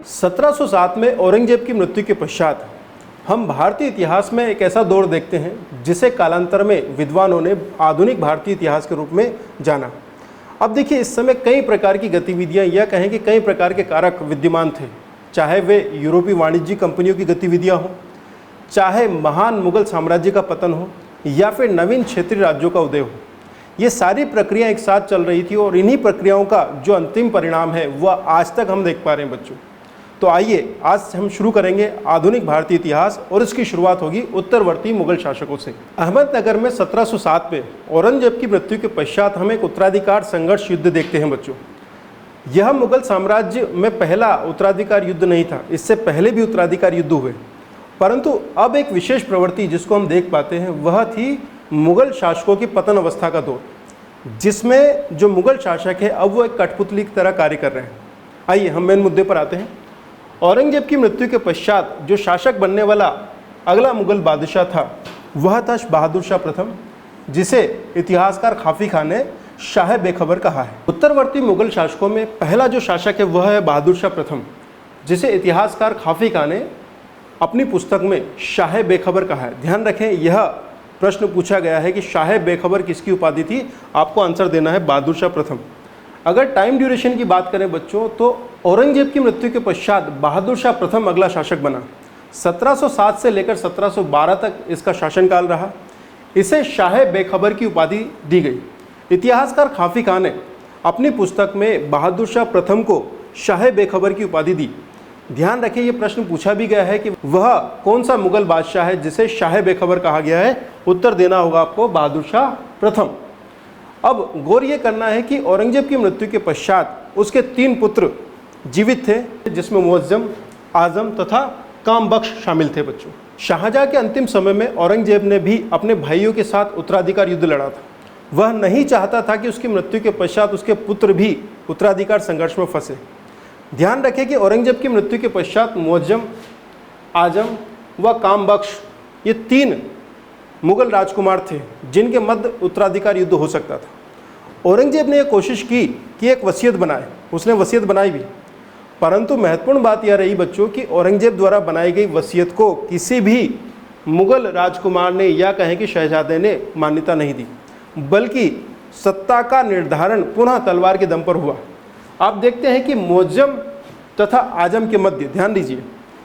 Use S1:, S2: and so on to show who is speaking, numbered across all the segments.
S1: 1707 में औरंगजेब की मृत्यु के पश्चात हम भारतीय इतिहास में एक ऐसा दौर देखते हैं जिसे कालांतर में विद्वानों ने आधुनिक भारतीय इतिहास के रूप में जाना। अब देखिए, इस समय कई प्रकार की गतिविधियां या कहें कि कई प्रकार के कारक विद्यमान थे, चाहे वे यूरोपीय वाणिज्यिक कंपनियों की गतिविधियां हों, चाहे महान मुगल साम्राज्य का पतन हो, या फिर नवीन क्षेत्रीय राज्यों का उदय हो। ये सारी प्रक्रिया एक साथ चल रही थी और इन्हीं प्रक्रियाओं का जो अंतिम परिणाम है वह आज तक हम देख पा रहे हैं बच्चों। तो आइए आज हम शुरू करेंगे आधुनिक भारतीय इतिहास और इसकी शुरुआत होगी उत्तरवर्ती मुगल शासकों से। अहमदनगर में 1707 में औरंगजेब की मृत्यु के पश्चात हम एक उत्तराधिकार संघर्ष युद्ध देखते हैं बच्चों। यह मुगल साम्राज्य में पहला उत्तराधिकार युद्ध नहीं था, इससे पहले भी उत्तराधिकार युद्ध हुए, परंतु अब एक विशेष प्रवृत्ति जिसको हम देख पाते हैं वह थी मुगल शासकों की पतन अवस्था का दौर, जिसमें जो मुगल शासक है अब वो एक कठपुतली की तरह कार्य कर रहे हैं। आइए हम मेन मुद्दे पर आते हैं। औरंगजेब की मृत्यु के पश्चात जो शासक बनने वाला अगला मुगल बादशाह था वह था बहादुर शाह प्रथम, जिसे इतिहासकार खाफी खान ने शाह बेखबर कहा है। उत्तरवर्ती मुगल शासकों में पहला जो शासक है वह है बहादुर शाह प्रथम, जिसे इतिहासकार खाफी खान ने अपनी पुस्तक में शाह बेखबर कहा है। ध्यान रखें, यह प्रश्न पूछा गया है कि शाह बेखबर किसकी उपाधि थी, आपको आंसर देना है बहादुर शाह प्रथम। अगर टाइम ड्यूरेशन की बात करें बच्चों तो औरंगजेब की मृत्यु के पश्चात बहादुर शाह प्रथम अगला शासक बना। 1707 से लेकर 1712 तक इसका शासनकाल रहा। इसे शाह बेखबर की उपाधि दी गई। इतिहासकार खाफी खान ने अपनी पुस्तक में बहादुर शाह प्रथम को शाह बेखबर की उपाधि दी। ध्यान रखें, यह प्रश्न पूछा भी गया है कि वह कौन सा मुगल बादशाह है जिसे शाह बेखबर कहा गया है। उत्तर देना होगा आपको बहादुर शाह प्रथम। अब गौर यह करना है कि औरंगजेब की मृत्यु के पश्चात उसके 3 पुत्र जीवित थे, जिसमें मुअज्जम, आजम तथा कामबख्श शामिल थे बच्चों। शाहजहां के अंतिम समय में औरंगजेब ने भी अपने भाइयों के साथ उत्तराधिकार युद्ध लड़ा था। वह नहीं चाहता था कि उसकी मृत्यु के पश्चात उसके पुत्र भी उत्तराधिकार संघर्ष में फंसे। ध्यान रखें कि औरंगजेब की मृत्यु के पश्चात मुअज्जम, आजम व कामबख्श ये 3 मुगल राजकुमार थे जिनके मध्य उत्तराधिकार युद्ध हो सकता था। औरंगजेब ने यह कोशिश की कि एक वसीयत बनाए, उसने वसीयत बनाई भी, परंतु महत्वपूर्ण बात यह रही बच्चों कि औरंगजेब द्वारा बनाई गई वसीयत को किसी भी मुगल राजकुमार ने या कहें कि शहजादे ने मान्यता नहीं दी, बल्कि सत्ता का निर्धारण पुनः तलवार के दम पर हुआ। आप देखते हैं कि मुअज्जम तथा आजम के मध्य, ध्यान दीजिए,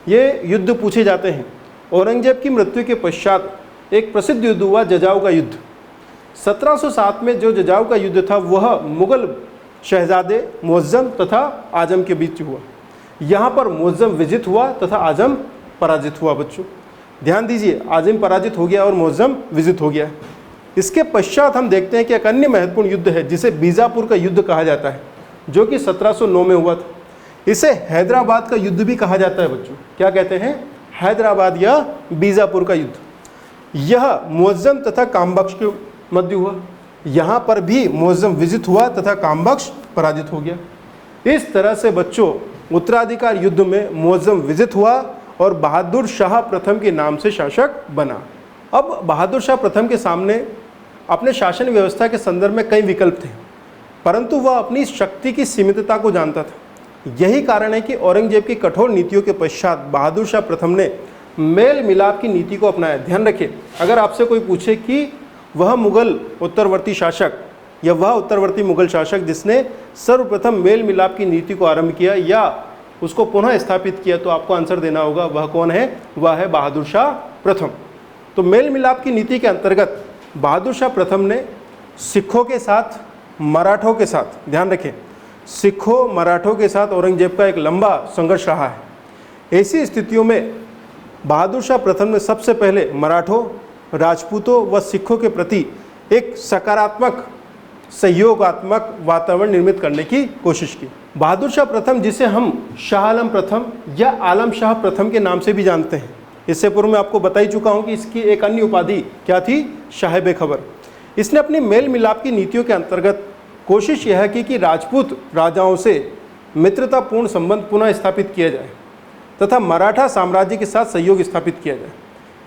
S1: ये युद्ध पूछे जाते हैं। औरंगजेब की मृत्यु के पश्चात एक प्रसिद्ध युद्ध हुआ, जजाऊ का युद्ध। 1707 में जो जजाऊ का युद्ध था वह मुगल शहजादे मुअज्जम तथा आजम के बीच हुआ। यहाँ पर मुअज्जम विजित हुआ तथा आजम पराजित हुआ बच्चों। ध्यान दीजिए, आजम पराजित हो गया और मुअज्जम विजित हो गया। इसके पश्चात हम देखते हैं कि एक अन्य महत्वपूर्ण युद्ध है जिसे बीजापुर का युद्ध कहा जाता है, जो कि 1709 में हुआ था। इसे हैदराबाद का युद्ध भी कहा जाता है बच्चों। क्या कहते हैं? हैदराबाद या बीजापुर का युद्ध। यह मुअज्जम तथा कामबख्श के मध्य हुआ। यहाँ पर भी मुअज्जम विजित हुआ तथा कामबख्श पराजित हो गया। इस तरह से बच्चों उत्तराधिकार युद्ध में मुअज्जम विजित हुआ और बहादुर शाह प्रथम के नाम से शासक बना। अब बहादुर शाह प्रथम के सामने अपने शासन व्यवस्था के संदर्भ में कई विकल्प थे, परंतु वह अपनी शक्ति की सीमितता को जानता था। यही कारण है कि औरंगजेब की कठोर नीतियों के पश्चात बहादुर शाह प्रथम ने मेल मिलाप की नीति को अपनाया। ध्यान रखें, अगर आपसे कोई पूछे कि वह मुगल उत्तरवर्ती शासक या वह उत्तरवर्ती मुगल शासक जिसने सर्वप्रथम मेल मिलाप की नीति को आरंभ किया या उसको पुनः स्थापित किया, तो आपको आंसर देना होगा वह कौन है? वह है बहादुर शाह प्रथम। तो मेल मिलाप की नीति के अंतर्गत बहादुर शाह प्रथम ने सिखों के साथ, मराठों के साथ, ध्यान रखें, सिखों मराठों के साथ औरंगजेब का एक लंबा संघर्ष रहा है। ऐसी स्थितियों में बहादुर शाह प्रथम ने सबसे पहले मराठों, राजपूतों व सिखों के प्रति एक सकारात्मक सहयोगात्मक वातावरण निर्मित करने की कोशिश की। बहादुर शाह प्रथम, जिसे हम शाह आलम प्रथम या आलम शाह प्रथम के नाम से भी जानते हैं, इससे पूर्व मैं आपको बता ही चुका हूं कि इसकी एक अन्य उपाधि क्या थी? शाह बेखबर। इसने अपनी मेल मिलाप की नीतियों के अंतर्गत कोशिश यह की कि राजपूत राजाओं से मित्रतापूर्ण संबंध पुनः स्थापित किया जाए तथा मराठा साम्राज्य के साथ सहयोग स्थापित किया जाए।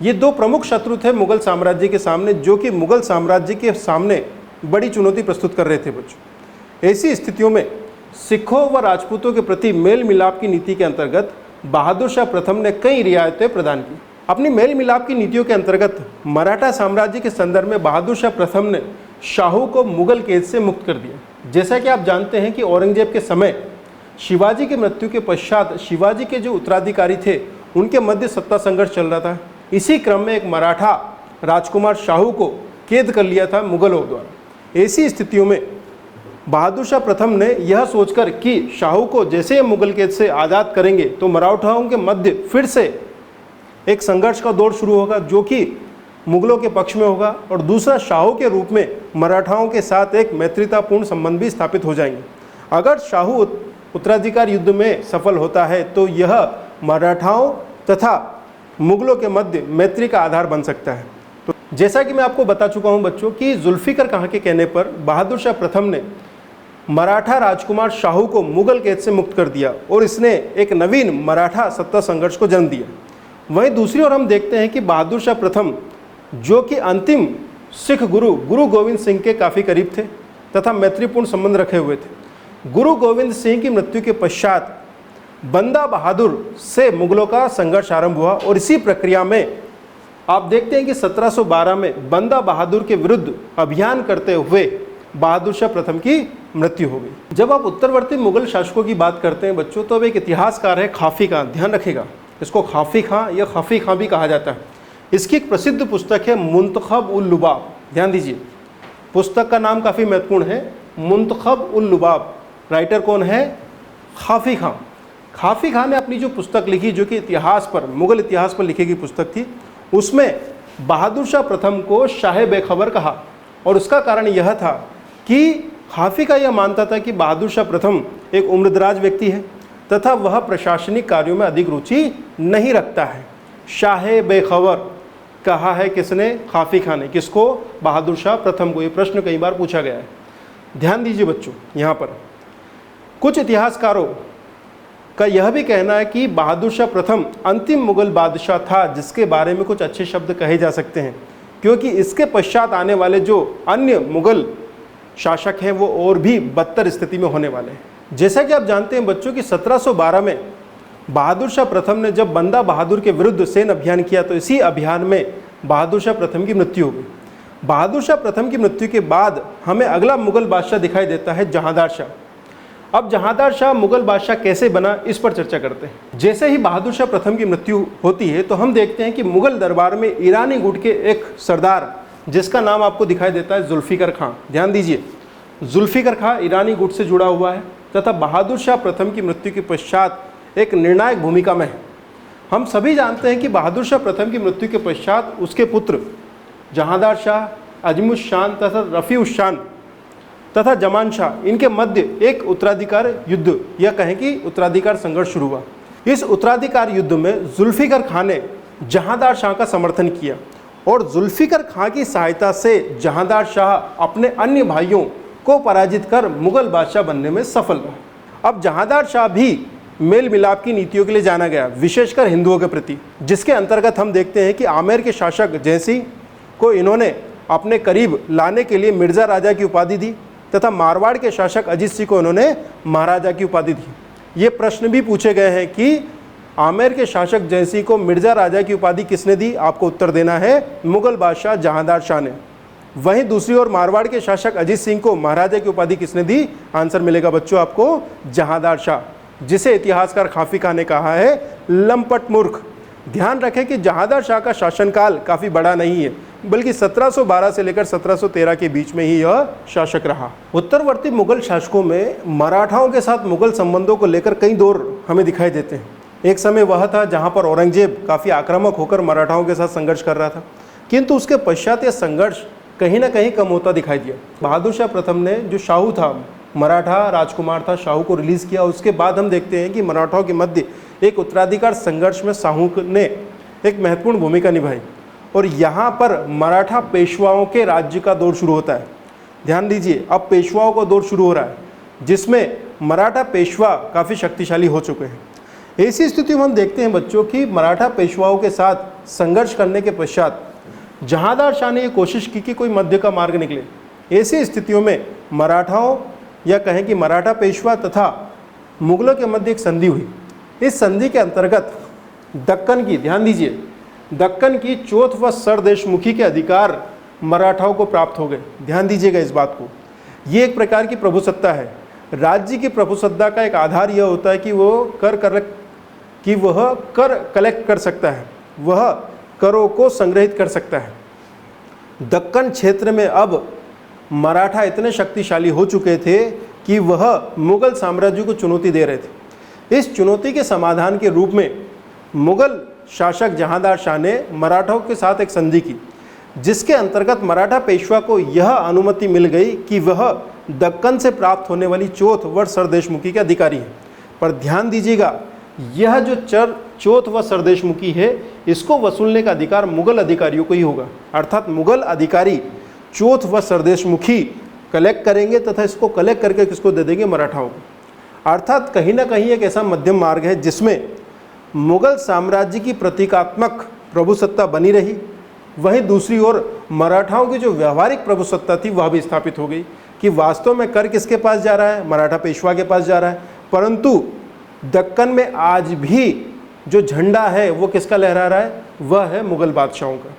S1: ये 2 प्रमुख शत्रु थे मुगल साम्राज्य के सामने, जो कि मुगल साम्राज्य के सामने बड़ी चुनौती प्रस्तुत कर रहे थे बच्चों। ऐसी स्थितियों में सिखों व राजपूतों के प्रति मेल मिलाप की नीति के अंतर्गत बहादुर शाह प्रथम ने कई रियायतें प्रदान की। अपनी मेल मिलाप की नीतियों के अंतर्गत मराठा साम्राज्य के संदर्भ में बहादुर शाह प्रथम ने शाहू को मुगल कैद से मुक्त कर दिया। जैसा कि आप जानते हैं कि औरंगजेब के समय शिवाजी की मृत्यु के पश्चात शिवाजी के जो उत्तराधिकारी थे उनके मध्य सत्ता संघर्ष चल रहा था। इसी क्रम में एक मराठा राजकुमार शाहू को कैद कर लिया था मुगलों द्वारा। ऐसी स्थितियों में बहादुर शाह प्रथम ने यह सोचकर कि शाहू को जैसे मुगल कैद से आज़ाद करेंगे तो मराठाओं के मध्य फिर से एक संघर्ष का दौर शुरू होगा जो कि मुगलों के पक्ष में होगा, और दूसरा शाहू के रूप में मराठाओं के साथ एक मैत्रीतापूर्ण संबंध भी स्थापित हो जाएंगे। अगर शाहू उत्तराधिकार युद्ध में सफल होता है तो यह मराठाओं तथा मुगलों के मध्य मैत्री का आधार बन सकता है। तो जैसा कि मैं आपको बता चुका हूं बच्चों कि जुल्फिकार खां के कहने पर बहादुर शाह प्रथम ने मराठा राजकुमार शाहू को मुगल कैद से मुक्त कर दिया और इसने एक नवीन मराठा सत्ता संघर्ष को जन्म दिया। वहीं दूसरी ओर हम देखते हैं कि बहादुर शाह प्रथम जो कि अंतिम सिख गुरु गोविंद सिंह के काफ़ी करीब थे तथा मैत्रीपूर्ण संबंध रखे हुए थे। गुरु गोविंद सिंह की मृत्यु के पश्चात बंदा बहादुर से मुगलों का संघर्ष आरंभ हुआ और इसी प्रक्रिया में आप देखते हैं कि 1712 में बंदा बहादुर के विरुद्ध अभियान करते हुए बहादुर शाह प्रथम की मृत्यु हो गई। जब आप उत्तरवर्ती मुगल शासकों की बात करते हैं बच्चों तो अब एक इतिहासकार है खाफी खां, ध्यान रखिएगा इसको खाफी खां या खफी खां भी कहा जाता है। इसकी एक प्रसिद्ध पुस्तक है मुंतखब उल लुबाब, ध्यान दीजिए पुस्तक का नाम काफ़ी महत्वपूर्ण है, मुंतखब उल लुबाब। राइटर कौन है? खाफी खां। खाफी खां ने अपनी जो पुस्तक लिखी जो कि इतिहास पर, मुगल इतिहास पर लिखी गई पुस्तक थी, उसमें बहादुर शाह प्रथम को शाह बेखबर कहा और उसका कारण यह था कि खाफी खां यह मानता था कि बहादुर शाह प्रथम एक उम्रदराज व्यक्ति है तथा वह प्रशासनिक कार्यों में अधिक रुचि नहीं रखता है। शाह बेखबर कहा है किसने? खाफी खां ने। किसको? बहादुर शाह प्रथम को। ये प्रश्न कई बार पूछा गया है। ध्यान दीजिए बच्चों, यहाँ पर कुछ इतिहासकारों का यह भी कहना है कि बहादुर शाह प्रथम अंतिम मुगल बादशाह था जिसके बारे में कुछ अच्छे शब्द कहे जा सकते हैं, क्योंकि इसके पश्चात आने वाले जो अन्य मुगल शासक हैं वो और भी बदतर स्थिति में होने वाले हैं। जैसा कि आप जानते हैं बच्चों कि 1712 में बहादुर शाह प्रथम ने जब बंदा बहादुर के विरुद्ध सैन्य अभियान किया तो इसी अभियान में बहादुर शाह प्रथम की मृत्यु हो गई। बहादुर शाह प्रथम की मृत्यु के बाद हमें अगला मुगल बादशाह दिखाई देता है जहांदार शाह। अब जहांदार शाह मुगल बादशाह कैसे बना इस पर चर्चा करते हैं। जैसे ही बहादुर शाह प्रथम की मृत्यु होती है तो हम देखते हैं कि मुगल दरबार में ईरानी गुट के एक सरदार जिसका नाम आपको दिखाई देता है जुल्फिकार खां, ध्यान दीजिए जुल्फिकार खां ईरानी गुट से जुड़ा हुआ है तथा बहादुर शाह प्रथम की मृत्यु के पश्चात एक निर्णायक भूमिका में है। हम सभी जानते हैं कि बहादुर शाह प्रथम की मृत्यु के पश्चात उसके पुत्र जहांदार शाह, अजमुस शान तथा रफ़ीउस शान तथा जमान शाह इनके मध्य एक उत्तराधिकार युद्ध या कहें कि उत्तराधिकार संघर्ष शुरू हुआ। इस उत्तराधिकार युद्ध में जुल्फिकार खां ने जहांदार शाह का समर्थन किया और जुल्फिकार खां की सहायता से जहांदार शाह अपने अन्य भाइयों को पराजित कर मुगल बादशाह बनने में सफल रहा। अब जहांदार शाह भी मेल मिलाप की नीतियों के लिए जाना गया, विशेषकर हिंदुओं के प्रति, जिसके अंतर्गत हम देखते हैं कि आमेर के शासक जयसिंह को इन्होंने अपने करीब लाने के लिए मिर्ज़ा राजा की उपाधि दी तथा मारवाड़ के शासक अजीत सिंह को इन्होंने महाराजा की उपाधि दी। ये प्रश्न भी पूछे गए हैं कि आमेर के शासक जयसिंह को मिर्ज़ा राजा की उपाधि किसने दी? आपको उत्तर देना है मुगल बादशाह जहांदार शाह ने। वहीं दूसरी ओर मारवाड़ के शासक अजीत सिंह को महाराजा की उपाधि किसने दी? आंसर मिलेगा बच्चों आपको जहांदार शाह, जिसे इतिहासकार खाफी खां ने कहा है लंपट मूर्ख। ध्यान रखें कि जहांदार शाह का शासनकाल काफ़ी बड़ा नहीं है, बल्कि 1712 से लेकर 1713 के बीच में ही यह शासक रहा। उत्तरवर्ती मुगल शासकों में मराठाओं के साथ मुगल संबंधों को लेकर कई दौर हमें दिखाई देते हैं। एक समय वह था जहां पर औरंगजेब काफ़ी आक्रामक होकर मराठाओं के साथ संघर्ष कर रहा था, किंतु उसके पश्चात यह संघर्ष कहीं ना कहीं कम होता दिखाई दिया। बहादुर शाह प्रथम ने जो शाहू था, मराठा राजकुमार था, शाहू को रिलीज़ किया। उसके बाद हम देखते हैं कि मराठाओं के मध्य एक उत्तराधिकार संघर्ष में शाहू ने एक महत्वपूर्ण भूमिका निभाई और यहाँ पर मराठा पेशवाओं के राज्य का दौर शुरू होता है। ध्यान दीजिए, अब पेशवाओं का दौर शुरू हो रहा है जिसमें मराठा पेशवा काफ़ी शक्तिशाली हो चुके हैं। ऐसी स्थिति में हम देखते हैं बच्चों कि मराठा पेशवाओं के साथ संघर्ष करने के पश्चात जहांदार शाह ने ये कोशिश की कि कोई मध्य का मार्ग निकले। ऐसी स्थितियों में मराठाओं या कहें कि मराठा पेशवा तथा मुगलों के मध्य एक संधि हुई। इस संधि के अंतर्गत दक्कन की, ध्यान दीजिए, दक्कन की चौथ व सरदेशमुखी के अधिकार मराठाओं को प्राप्त हो गए। ध्यान दीजिएगा इस बात को। ये एक प्रकार की प्रभुसत्ता है। राज्य की प्रभुसत्ता का एक आधार यह होता है कि वह कर कलेक्ट कर सकता है, वह करों को संग्रहित कर सकता है। दक्कन क्षेत्र में अब मराठा इतने शक्तिशाली हो चुके थे कि वह मुगल साम्राज्य को चुनौती दे रहे थे। इस चुनौती के समाधान के रूप में मुगल शासक जहांदार शाह ने मराठाओं के साथ एक संधि की, जिसके अंतर्गत मराठा पेशवा को यह अनुमति मिल गई कि वह दक्कन से प्राप्त होने वाली चौथ व सरदेशमुखी के अधिकारी हैं। पर ध्यान दीजिएगा, यह जो चौथ व सरदेशमुखी है, इसको वसूलने का अधिकार मुगल अधिकारियों को ही होगा। अर्थात मुगल अधिकारी चौथ व सरदेशमुखी कलेक्ट करेंगे तथा इसको कलेक्ट करके किसको दे देंगे? मराठाओं को। अर्थात कहीं ना कहीं एक ऐसा मध्यम मार्ग है जिसमें मुगल साम्राज्य की प्रतीकात्मक प्रभुसत्ता बनी रही, वहीं दूसरी ओर मराठाओं की जो व्यवहारिक प्रभुसत्ता थी वह भी स्थापित हो गई कि वास्तव में कर किसके पास जा रहा है? मराठा पेशवा के पास जा रहा है। परंतु दक्कन में आज भी जो झंडा है वो किसका लहरा रहा है? वह है मुगल बादशाहों का।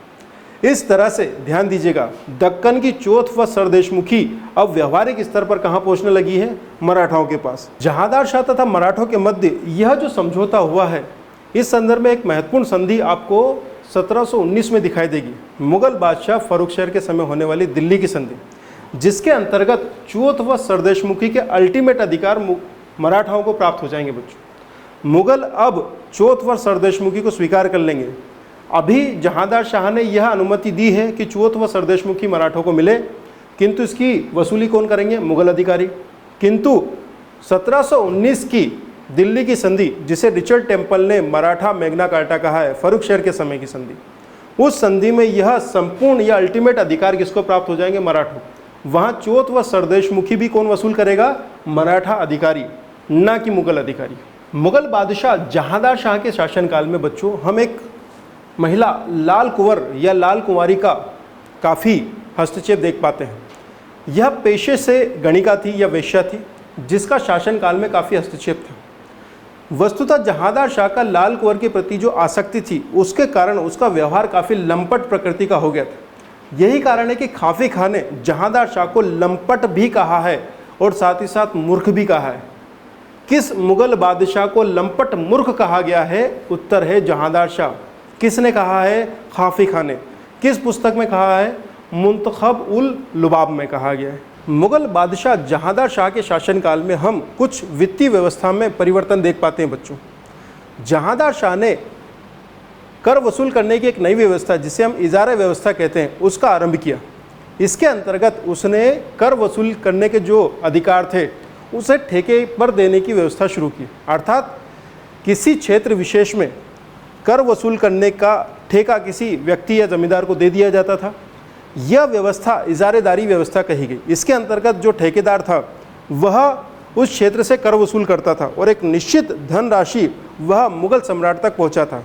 S1: इस तरह से ध्यान दीजिएगा, दक्कन की चौथ व सरदेशमुखी अब व्यवहारिक स्तर पर कहाँ पहुँचने लगी है? मराठाओं के पास। जहांदार शाह तथा मराठों के मध्य यह जो समझौता हुआ है, इस संदर्भ में एक महत्वपूर्ण संधि आपको 1719 में दिखाई देगी। मुगल बादशाह फर्रुखशहर के समय होने वाली दिल्ली की संधि, जिसके अंतर्गत चौथ व सरदेशमुखी के अल्टीमेट अधिकार मराठाओं को प्राप्त हो जाएंगे। बच्चों, मुगल अब चौथ व सरदेशमुखी को स्वीकार कर लेंगे। अभी जहांदार शाह ने यह अनुमति दी है कि चौथ व सरदेशमुखी मराठों को मिले, किंतु इसकी वसूली कौन करेंगे? मुगल अधिकारी। किंतु 1719 की दिल्ली की संधि, जिसे रिचर्ड टेम्पल ने मराठा मैग्ना कार्टा कहा है, फर्रुखशहर के समय की संधि, उस संधि में यह संपूर्ण या अल्टीमेट अधिकार किसको प्राप्त हो जाएंगे? मराठों। वहाँ चौथ व सरदेशमुखी भी कौन वसूल करेगा? मराठा अधिकारी, ना कि मुगल अधिकारी। मुगल बादशाह जहांदार शाह के शासनकाल में बच्चों हम एक महिला लाल कुंवर या लाल कुंवारी का काफ़ी हस्तक्षेप देख पाते हैं। यह पेशे से गणिका थी या वेश्या थी, जिसका शासनकाल में काफ़ी हस्तक्षेप था। वस्तुतः जहांदार शाह का लाल कुंवर के प्रति जो आसक्ति थी, उसके कारण उसका व्यवहार काफ़ी लंपट प्रकृति का हो गया था। यही कारण है कि खाफी खां ने जहांदार शाह को लंपट भी कहा है और साथ ही साथ मूर्ख भी कहा है। किस मुगल बादशाह को लंपट मूर्ख कहा गया है? उत्तर है जहांदार शाह। किसने कहा है? खाफी खां ने। किस पुस्तक में कहा है? मुंतखब उल लुबाब में कहा गया है। मुगल बादशाह जहांदार शाह के शासनकाल में हम कुछ वित्तीय व्यवस्था में परिवर्तन देख पाते हैं बच्चों। जहांदार शाह ने कर वसूल करने की एक नई व्यवस्था, जिसे हम इजारा व्यवस्था कहते हैं, उसका आरंभ किया। इसके अंतर्गत उसने कर वसूल करने के जो अधिकार थे उसे ठेके पर देने की व्यवस्था शुरू की। अर्थात किसी क्षेत्र विशेष में कर वसूल करने का ठेका किसी व्यक्ति या जमींदार को दे दिया जाता था। यह व्यवस्था इजारेदारी व्यवस्था कही गई। इसके अंतर्गत जो ठेकेदार था वह उस क्षेत्र से कर वसूल करता था और एक निश्चित धनराशि वह मुगल सम्राट तक पहुंचा था।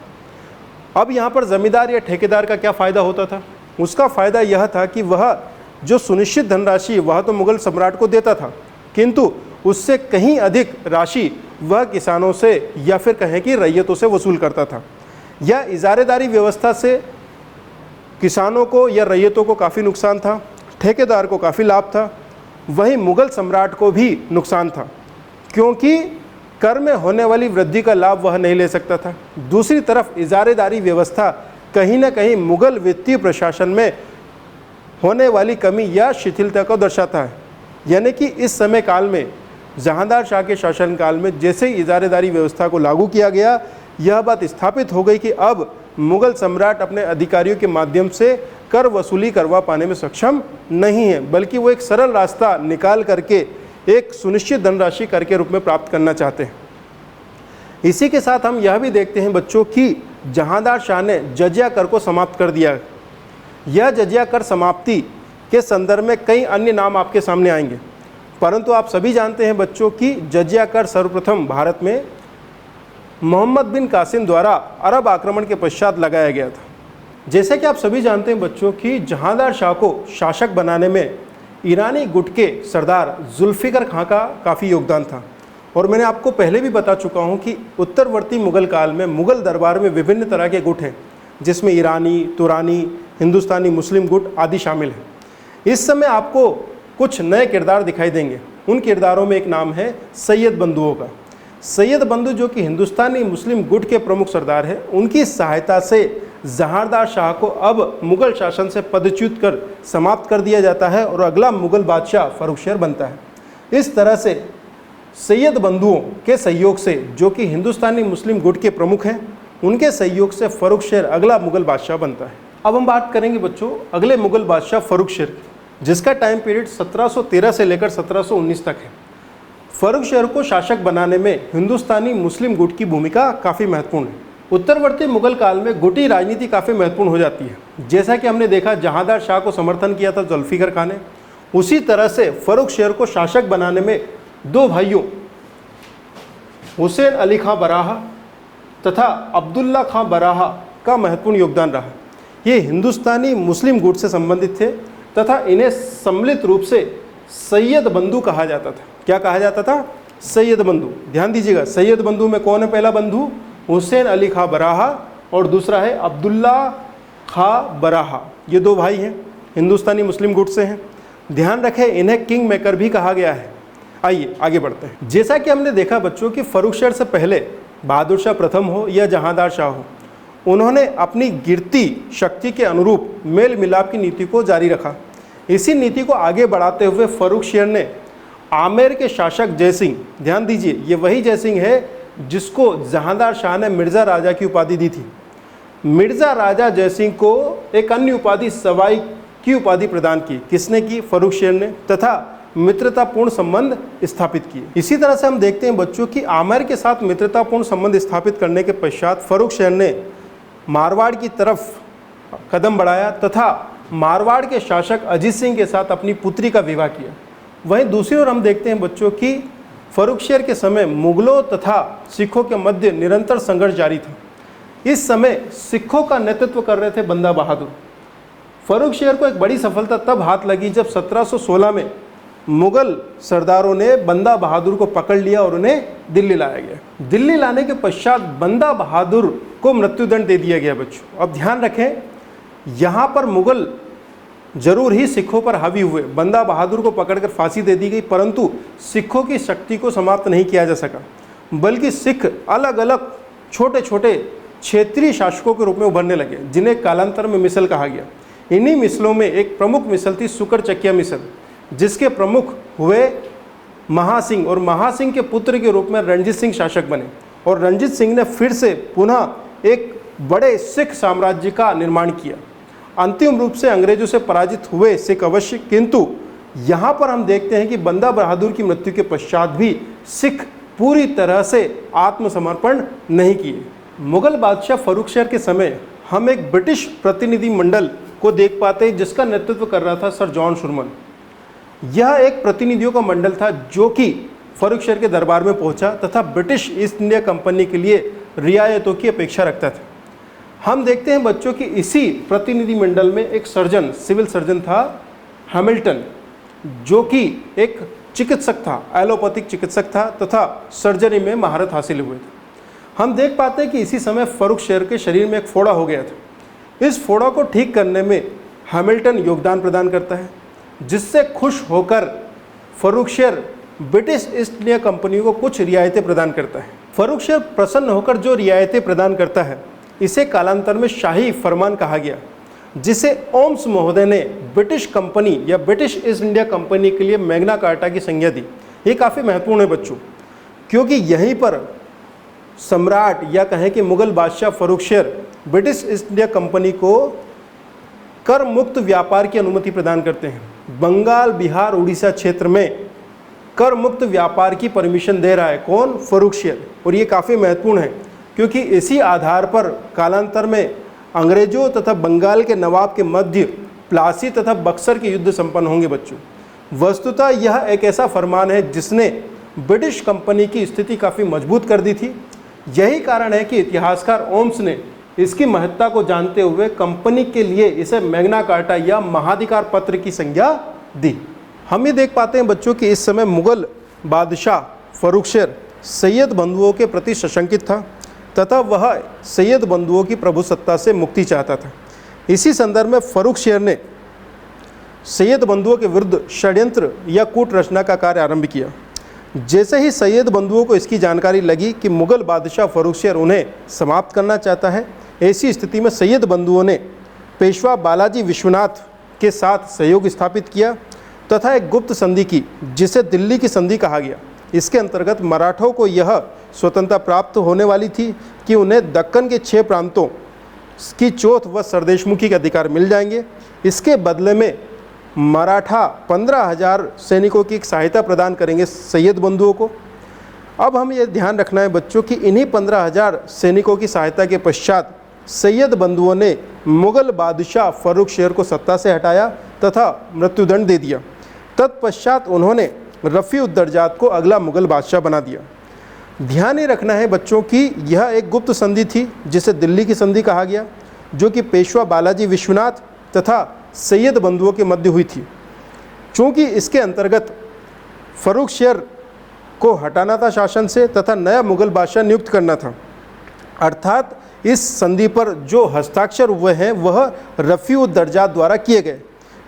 S1: अब यहाँ पर जमींदार या ठेकेदार का क्या फ़ायदा होता था? उसका फ़ायदा यह था कि वह जो सुनिश्चित धनराशि वह तो मुगल सम्राट को देता था, किंतु उससे कहीं अधिक राशि वह किसानों से या फिर कहें कि रैयतों से वसूल करता था। यह इजारेदारी व्यवस्था से किसानों को या रैयतों को काफ़ी नुकसान था, ठेकेदार को काफ़ी लाभ था, वहीं मुगल सम्राट को भी नुकसान था, क्योंकि कर में होने वाली वृद्धि का लाभ वह नहीं ले सकता था। दूसरी तरफ इजारेदारी व्यवस्था कहीं ना कहीं मुगल वित्तीय प्रशासन में होने वाली कमी या शिथिलता को दर्शाता है। यानी कि इस समय काल में जहांदार शाह के शासनकाल में जैसे ही इजारेदारी व्यवस्था को लागू किया गया, यह बात स्थापित हो गई कि अब मुगल सम्राट अपने अधिकारियों के माध्यम से कर वसूली करवा पाने में सक्षम नहीं है, बल्कि वो एक सरल रास्ता निकाल करके एक सुनिश्चित धनराशि कर के रूप में प्राप्त करना चाहते हैं। इसी के साथ हम यह भी देखते हैं बच्चों कि जहांदार शाह ने जजिया कर को समाप्त कर दिया। यह जजिया कर समाप्ति के संदर्भ में कई अन्य नाम आपके सामने आएंगे, परंतु आप सभी जानते हैं बच्चों कि जजिया कर सर्वप्रथम भारत में मोहम्मद बिन कासिम द्वारा अरब आक्रमण के पश्चात लगाया गया था। जैसे कि आप सभी जानते हैं बच्चों कि जहांदार शाह को शासक बनाने में ईरानी गुट के सरदार जुल्फिकार खां का काफ़ी योगदान था। और मैंने आपको पहले भी बता चुका हूँ कि उत्तरवर्ती मुग़ल काल में मुग़ल दरबार में विभिन्न तरह के गुट हैं, जिसमें ईरानी, तुरानी, हिंदुस्तानी मुस्लिम गुट आदि शामिल हैं। इस समय आपको कुछ नए किरदार दिखाई देंगे। उन किरदारों में एक नाम है सैयद बंधुओं का। सैयद बंधु जो कि हिंदुस्तानी मुस्लिम गुट के प्रमुख सरदार हैं, उनकी सहायता से जहांरदार शाह को अब मुग़ल शासन से पदच्युत कर समाप्त कर दिया जाता है और अगला मुग़ल बादशाह फर्रुखशहर बनता है। इस तरह से सैयद बंधुओं के सहयोग से, जो कि हिंदुस्तानी मुस्लिम गुट के प्रमुख हैं, उनके सहयोग से फर्रुखशहर अगला मुग़ल बादशाह बनता है। अब हम बात करेंगे बच्चों अगले मुग़ल बादशाह फर्रुखशहर, जिसका टाइम पीरियड 1713 से लेकर 1719 तक है। फर्रुखशहर को शासक बनाने में हिंदुस्तानी मुस्लिम गुट की भूमिका काफ़ी महत्वपूर्ण है। उत्तरवर्ती मुग़ल काल में गुटी राजनीति काफ़ी महत्वपूर्ण हो जाती है। जैसा कि हमने देखा जहांदार शाह को समर्थन किया था जुल्फिकार खां ने, उसी तरह से फर्रुखशहर को शासक बनाने में दो भाइयों हुसैन अली खां बराहा तथा अब्दुल्ला खां बराहा का महत्वपूर्ण योगदान रहा। ये हिंदुस्तानी मुस्लिम गुट से संबंधित थे तथा इन्हें सम्मिलित रूप से सैयद बंधु कहा जाता था। क्या कहा जाता था? सैयद बंधु। ध्यान दीजिएगा, सैयद बंधु में कौन है? पहला बंधु हुसैन अली खां बराहा और दूसरा है अब्दुल्ला खां बराहा। ये दो भाई हैं, हिंदुस्तानी मुस्लिम गुट से हैं। ध्यान रखें, इन्हें किंग मेकर भी कहा गया है। आइए आगे बढ़ते हैं। जैसा कि हमने देखा बच्चों कि फर्रुखशहर से पहले बहादुर शाह प्रथम हो या जहांदार शाह हो, उन्होंने अपनी गिरती शक्ति के अनुरूप मेल मिलाप की नीति को जारी रखा। इसी नीति को आगे बढ़ाते हुए फर्रुखशहर ने आमेर के शासक जयसिंह, ध्यान दीजिए ये वही जयसिंह है जिसको जहांदार शाह ने मिर्ज़ा राजा की उपाधि दी थी, मिर्ज़ा राजा जयसिंह को एक अन्य उपाधि सवाई की उपाधि प्रदान की। किसने की? फर्रुखशहर ने, तथा मित्रतापूर्ण संबंध स्थापित किए। इसी तरह से हम देखते हैं बच्चों कि आमेर के साथ मित्रतापूर्ण संबंध स्थापित करने के पश्चात फर्रुखशहर ने मारवाड़ की तरफ कदम बढ़ाया तथा मारवाड़ के शासक अजीत सिंह के साथ अपनी पुत्री का विवाह किया। वहीं दूसरी ओर हम देखते हैं बच्चों कि फर्रुखशहर के समय मुगलों तथा सिखों के मध्य निरंतर संघर्ष जारी था। इस समय सिखों का नेतृत्व कर रहे थे बंदा बहादुर। फर्रुखशहर को एक बड़ी सफलता तब हाथ लगी जब 1716 में मुगल सरदारों ने बंदा बहादुर को पकड़ लिया और उन्हें दिल्ली लाया गया। दिल्ली लाने के पश्चात बंदा बहादुर को मृत्युदंड दे दिया गया बच्चों। अब ध्यान रखें, यहाँ पर मुगल जरूर ही सिखों पर हावी हुए, बंदा बहादुर को पकड़कर फांसी दे दी गई, परंतु सिखों की शक्ति को समाप्त नहीं किया जा सका, बल्कि सिख अलग अलग छोटे छोटे क्षेत्रीय शासकों के रूप में उभरने लगे, जिन्हें कालांतर में मिसल कहा गया। इन्हीं मिसलों में एक प्रमुख मिसल थी सुकर चकिया मिसल, जिसके प्रमुख हुए महासिंह, और महासिंह के पुत्र के रूप में रणजीत सिंह शासक बने। और रणजीत सिंह ने फिर से पुनः एक बड़े सिख साम्राज्य का निर्माण किया। अंतिम रूप से अंग्रेजों से पराजित हुए सिख अवश्य, किंतु यहाँ पर हम देखते हैं कि बंदा बहादुर की मृत्यु के पश्चात भी सिख पूरी तरह से आत्मसमर्पण नहीं किए। मुगल बादशाह फर्रुखशहर के समय हम एक ब्रिटिश प्रतिनिधि मंडल को देख पाते हैं, जिसका नेतृत्व कर रहा था सर जॉन शुरमन। यह एक प्रतिनिधियों का मंडल था जो कि फर्रुखशहर के दरबार में पहुंचा तथा ब्रिटिश ईस्ट इंडिया कंपनी के लिए रियायतों की अपेक्षा रखता था। हम देखते हैं बच्चों कि इसी प्रतिनिधि मंडल में एक सर्जन, सिविल सर्जन था हैमिल्टन, जो कि एक चिकित्सक था, एलोपैथिक चिकित्सक था तथा सर्जरी में महारत हासिल हुए थे। हम देख पाते हैं कि इसी समय फर्रुखशहर के शरीर में एक फोड़ा हो गया था। इस फोड़ा को ठीक करने में हैमिल्टन योगदान प्रदान करता है, जिससे खुश होकर फर्रुखशहर ब्रिटिश ईस्ट इंडिया कंपनी को कुछ रियायतें प्रदान करता है। फर्रुखशहर प्रसन्न होकर जो रियायतें प्रदान करता है, इसे कालांतर में शाही फरमान कहा गया, जिसे ओम्स महोदय ने ब्रिटिश कंपनी या ब्रिटिश ईस्ट इंडिया कंपनी के लिए मैग्ना कार्टा की संज्ञा दी। ये काफ़ी महत्वपूर्ण है बच्चों, क्योंकि यहीं पर सम्राट या कहें कि मुगल बादशाह फर्रुखशहर ब्रिटिश ईस्ट इंडिया कंपनी को कर मुक्त व्यापार की अनुमति प्रदान करते हैं। बंगाल, बिहार, उड़ीसा क्षेत्र में कर मुक्त व्यापार की परमिशन दे रहा है कौन? फर्रुखशहर। और ये काफ़ी महत्वपूर्ण है, क्योंकि इसी आधार पर कालांतर में अंग्रेजों तथा बंगाल के नवाब के मध्य प्लासी तथा बक्सर के युद्ध संपन्न होंगे बच्चों। वस्तुतः यह एक ऐसा फरमान है जिसने ब्रिटिश कंपनी की स्थिति काफ़ी मजबूत कर दी थी। यही कारण है कि इतिहासकार ओम्स ने इसकी महत्ता को जानते हुए कंपनी के लिए इसे मैग्ना कार्टा या महाधिकार पत्र की संज्ञा दी। हम ये देख पाते हैं बच्चों कि इस समय मुग़ल बादशाह फ़र्रुखशेर सैयद बंधुओं के प्रति सशंकित था तथा वह सैयद बंधुओं की प्रभुसत्ता से मुक्ति चाहता था। इसी संदर्भ में फ़र्रुखशेर ने सैयद बंधुओं के विरुद्ध षड्यंत्र या कूट रचना का कार्य आरंभ किया। जैसे ही सैयद बंधुओं को इसकी जानकारी लगी कि मुग़ल बादशाह फ़र्रुखशेर उन्हें समाप्त करना चाहता है, ऐसी स्थिति में सैयद बंधुओं ने पेशवा बालाजी विश्वनाथ के साथ सहयोग स्थापित किया तथा एक गुप्त संधि की, जिसे दिल्ली की संधि कहा गया। इसके अंतर्गत मराठों को यह स्वतंत्रता प्राप्त होने वाली थी कि उन्हें दक्कन के 6 प्रांतों की चौथ व सरदेशमुखी के अधिकार मिल जाएंगे। इसके बदले में मराठा 15,000 सैनिकों की सहायता प्रदान करेंगे सैयद बंधुओं को। अब हम ये ध्यान रखना है बच्चों कि इन्हीं 15,000 सैनिकों की सहायता के पश्चात सैयद बंधुओं ने मुग़ल बादशाह फ़र्रुखशेर को सत्ता से हटाया तथा मृत्युदंड दे दिया। तत्पश्चात उन्होंने रफ़ी-उद-दरजात को अगला मुग़ल बादशाह बना दिया। ध्यान ये रखना है बच्चों कि यह एक गुप्त संधि थी जिसे दिल्ली की संधि कहा गया, जो कि पेशवा बालाजी विश्वनाथ तथा सैयद बंधुओं के मध्य हुई थी। चूँकि इसके अंतर्गत फ़र्रुखशेर को हटाना था शासन से तथा नया मुग़ल बादशाह नियुक्त करना था, अर्थात इस संधि पर जो हस्ताक्षर हुए हैं वह रफ़ी-उद-दरजात द्वारा किए गए।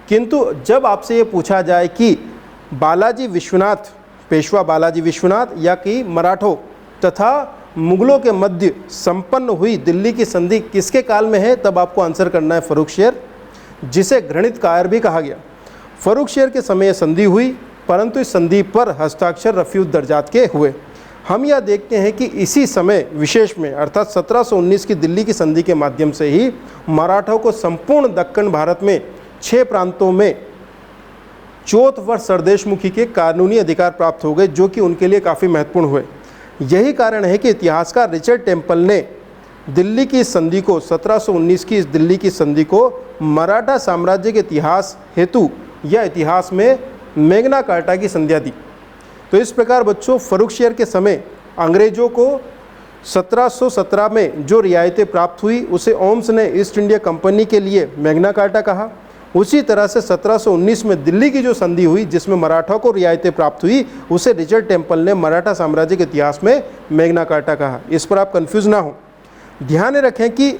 S1: किंतु जब आपसे ये पूछा जाए कि बालाजी विश्वनाथ, पेशवा बालाजी विश्वनाथ या कि मराठों तथा मुग़लों के मध्य संपन्न हुई दिल्ली की संधि किसके काल में है, तब आपको आंसर करना है फ़र्रुखशेर, जिसे घृणित कायर भी कहा गया। फ़र्रुखशेर के समय यह संधि हुई, परंतु इस संधि पर हस्ताक्षर रफ़ी-उद-दरजात के हुए। हम यह देखते हैं कि इसी समय विशेष में अर्थात 1719 की दिल्ली की संधि के माध्यम से ही मराठों को संपूर्ण दक्कन भारत में 6 प्रांतों में चौथ व सरदेशमुखी के कानूनी अधिकार प्राप्त हो गए, जो कि उनके लिए काफ़ी महत्वपूर्ण हुए। यही कारण है कि इतिहासकार रिचर्ड टेम्पल ने दिल्ली की संधि को 1719 की इस दिल्ली की संधि को मराठा साम्राज्य के इतिहास हेतु या इतिहास में मैग्ना कार्टा की संध्या दी। तो इस प्रकार बच्चों फ़र्रुखशेर के समय अंग्रेज़ों को 1717 में जो रियायतें प्राप्त हुई उसे ओम्स ने ईस्ट इंडिया कंपनी के लिए मैग्ना कार्टा कहा। उसी तरह से 1719 में दिल्ली की जो संधि हुई जिसमें मराठा को रियायतें प्राप्त हुई उसे रिचर्ड टेम्पल ने मराठा साम्राज्य के इतिहास में मैग्ना कार्टा कहा। इस पर आप कन्फ्यूज़ ना हो। ध्यान रखें कि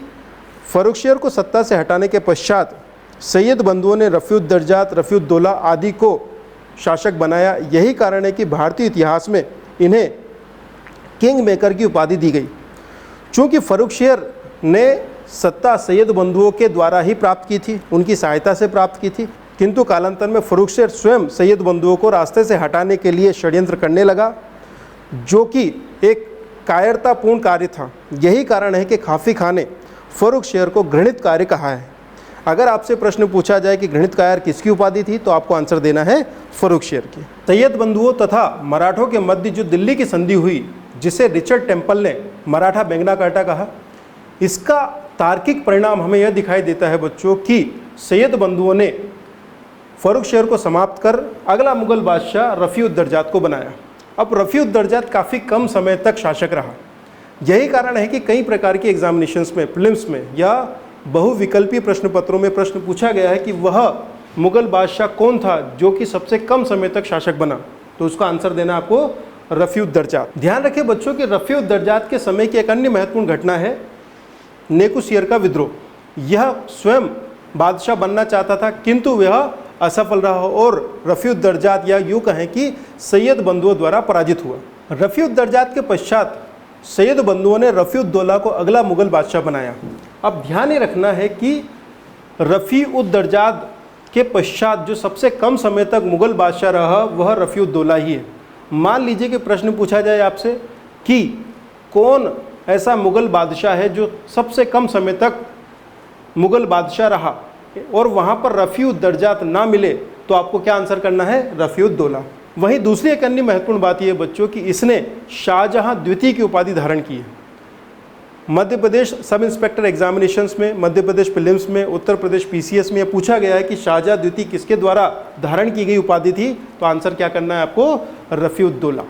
S1: फ़र्रुखशेर को सत्ता से हटाने के पश्चात सैयद बंधुओं ने रफ़ी-उद-दरजात, रफ़ी-उद-दौला आदि को शासक बनाया। यही कारण है कि भारतीय इतिहास में इन्हें किंग मेकर की उपाधि दी गई। चूँकि फ़र्रुखशेर ने सत्ता सैयद बंधुओं के द्वारा ही प्राप्त की थी, उनकी सहायता से प्राप्त की थी, किंतु कालांतर में फ़र्रुखशेर स्वयं सैयद बंधुओं को रास्ते से हटाने के लिए षड्यंत्र करने लगा, जो कि एक कायरतापूर्ण कार्य था। यही कारण है कि खाफी खां ने फ़र्रुखशेर को घृणित कार्य कहा है। अगर आपसे प्रश्न पूछा जाए कि घृणित कायर किसकी उपाधि थी, तो आपको आंसर देना है फ़र्रुखशेर की। सैयद बंधुओं तथा मराठों के मध्य जो दिल्ली की संधि हुई, जिसे रिचर्ड टेम्पल ने मराठा मैग्ना कार्टा कहा, इसका तार्किक परिणाम हमें यह दिखाई देता है बच्चों कि सैयद बंधुओं ने फ़र्रुखशेर को समाप्त कर अगला मुग़ल बादशाह रफ़ी-उद-दरजात को बनाया। अब रफ़ी-उद-दरजात काफ़ी कम समय तक शासक रहा। यही कारण है कि कई प्रकार के एग्जामिनेशंस में, प्रीलिम्स में या बहुविकल्पीय प्रश्न पत्रों में प्रश्न पूछा गया है कि वह मुग़ल बादशाह कौन था जो कि सबसे कम समय तक शासक बना, तो उसका आंसर देना आपको रफ़ी-उद-दरजात। ध्यान रखें बच्चों कि रफ़ी-उद-दरजात के समय की एक अन्य महत्वपूर्ण घटना है नेकुसियर का विद्रोह। यह स्वयं बादशाह बनना चाहता था, किंतु वह असफल रहा और रफ़ी-उद-दरजात या यूँ कहें कि सैयद बंधुओं द्वारा पराजित हुआ। रफ़ी-उद-दरजात के पश्चात सैयद बंधुओं ने रफ़ी-उद-दौला को अगला मुग़ल बादशाह बनाया। अब ध्यान ये रखना है कि रफ़ी-उद-दरजात के पश्चात जो सबसे कम समय तक मुग़ल बादशाह रहा वह रफ़ी-उद-दौला ही है। मान लीजिए कि प्रश्न पूछा जाए आपसे कि कौन ऐसा मुग़ल बादशाह है जो सबसे कम समय तक मुग़ल बादशाह रहा और वहाँ पर रफ़ी-उद-दरजात ना मिले, तो आपको क्या आंसर करना है? रफ़ी-उद-दौला। वहीं दूसरी एक अन्य महत्वपूर्ण बात यह बच्चों कि इसने शाहजहां द्वितीय की उपाधि धारण की है। Madhya Pradesh sub inspector examinations में, मध्य प्रदेश प्रीलिम्स में, उत्तर प्रदेश पीसीएस में यह पूछा गया है कि शाहजहां द्वितीय किसके द्वारा धारण की गई उपाधि थी, तो आंसर क्या करना है आपको? रफ़ी-उद-दौला।